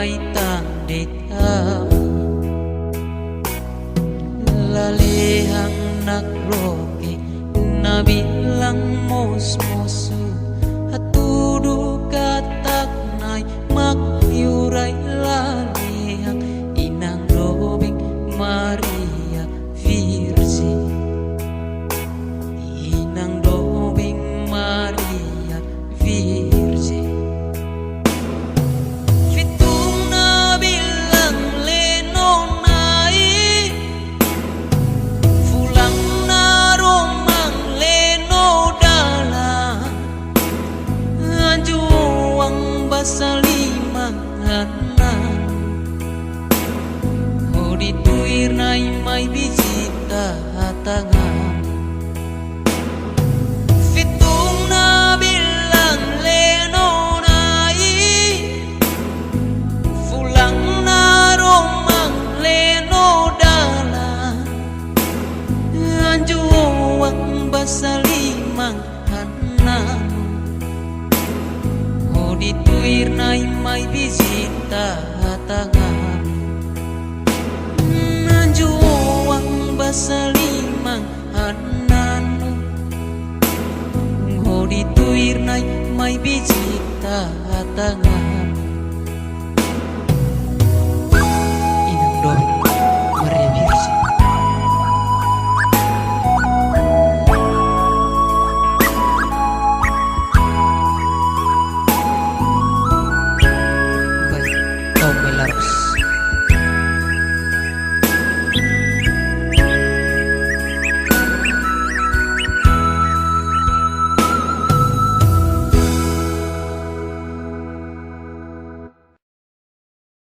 may tandit lalihang nagroke nabilang mos-mosu hatudo kataknay magyuray lalihang inang robing Maria Virgin inang robing Maria Virgin fitong nabilang lenonay fulang naromang lenodala anjuang basalimang anak o dituir na'y may bisita hatangan fitong nabilang lenonay fulang naromang lenodala anjuang basalimang anak o dituir na'y may bisita hatangan anjuang basalimang anak o dituir na'y may bisita hatangan